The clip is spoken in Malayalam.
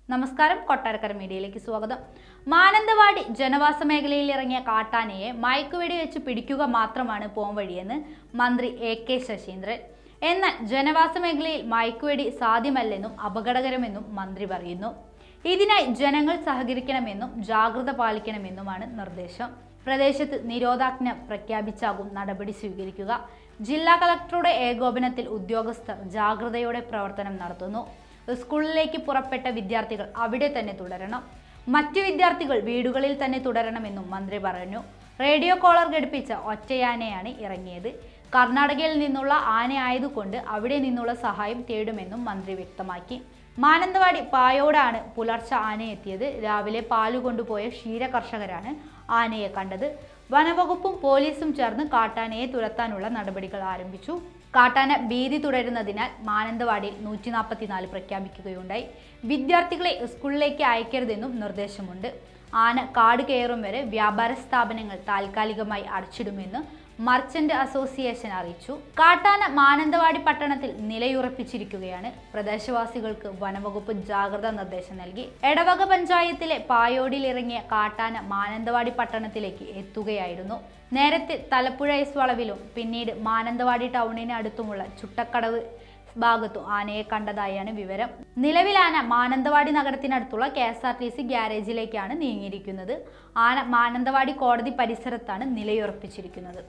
നമസ്കാരം, കൊട്ടാരക്കര മീഡിയയിലേക്ക് സ്വാഗതം. മാനന്തവാടി ജനവാസ മേഖലയിൽ ഇറങ്ങിയ കാട്ടാനയെ മയക്കുവെടി വെച്ച് പിടിക്കുക മാത്രമാണ് പോംവഴിയെന്ന് മന്ത്രി എ.കെ. ശശീന്ദ്രൻ. എന്നാൽ ജനവാസ മേഖലയിൽ മയക്കുവെടി സാധ്യമല്ലെന്നും അപകടകരമെന്നും മന്ത്രി പറയുന്നു. ഇതിനായി ജനങ്ങൾ സഹകരിക്കണമെന്നും ജാഗ്രത പാലിക്കണമെന്നുമാണ് നിർദ്ദേശം. പ്രദേശത്ത് നിരോധാജ്ഞ പ്രഖ്യാപിച്ചാകും നടപടി സ്വീകരിക്കുക. ജില്ലാ കളക്ടറുടെ ഏകോപനത്തിൽ ഉദ്യോഗസ്ഥർ ജാഗ്രതയോടെ പ്രവർത്തനം നടത്തുന്നു. സ്കൂളിലേക്ക് പുറപ്പെട്ട വിദ്യാർത്ഥികൾ അവിടെ തന്നെ തുടരണം. മറ്റു വിദ്യാർത്ഥികൾ വീടുകളിൽ തന്നെ തുടരണമെന്നും മന്ത്രി പറഞ്ഞു. റേഡിയോ കോളർ ഘടിപ്പിച്ച ഒറ്റയാനയാണ് ഇറങ്ങിയത്. കർണാടകയിൽ നിന്നുള്ള ആന ആയതുകൊണ്ട് അവിടെ നിന്നുള്ള സഹായം തേടുമെന്നും മന്ത്രി വ്യക്തമാക്കി. മാനന്തവാടി പായോടാണ് പുലർച്ചെ ആന എത്തിയത്. രാവിലെ പാല് കൊണ്ടുപോയ ക്ഷീര കർഷകരാണ് ആനയെ കണ്ടത്. വനവകുപ്പും പോലീസും ചേർന്ന് കാട്ടാനയെ തുരത്താനുള്ള നടപടികൾ ആരംഭിച്ചു. കാട്ടാന ഭീതി തുടരുന്നതിനാൽ മാനന്തവാടിയിൽ 144 പ്രഖ്യാപിക്കുകയുണ്ടായി. വിദ്യാർത്ഥികളെ സ്കൂളിലേക്ക് അയക്കരുതെന്നും നിർദ്ദേശമുണ്ട്. ആന കാട് കയറും വരെ വ്യാപാര സ്ഥാപനങ്ങൾ താൽക്കാലികമായി അടച്ചിടുമെന്ന് മർച്ചന്റ് അസോസിയേഷൻ അറിയിച്ചു. കാട്ടാന മാനന്തവാടി പട്ടണത്തിൽ നിലയുറപ്പിച്ചിരിക്കുകയാണ്. പ്രദേശവാസികൾക്ക് വനവകുപ്പ് ജാഗ്രതാ നിർദ്ദേശം നൽകി. എടവക പഞ്ചായത്തിലെ പായോടിൽ ഇറങ്ങിയ കാട്ടാന മാനന്തവാടി പട്ടണത്തിലേക്ക് എത്തുകയായിരുന്നു. നേരത്തെ തലപ്പുഴ എസ് വളവിലും പിന്നീട് മാനന്തവാടി ടൗണിന് അടുത്തുമുള്ള ചുട്ടക്കടവ് ഭാഗത്തും ആനയെ കണ്ടതായാണ് വിവരം. നിലവിൽ ആന മാനന്തവാടി നഗരത്തിനടുത്തുള്ള KSRTC ഗ്യാരേജിലേക്കാണ് നീങ്ങിയിരിക്കുന്നത്. ആന മാനന്തവാടി കോടതി പരിസരത്താണ് നിലയുറപ്പിച്ചിരിക്കുന്നത്.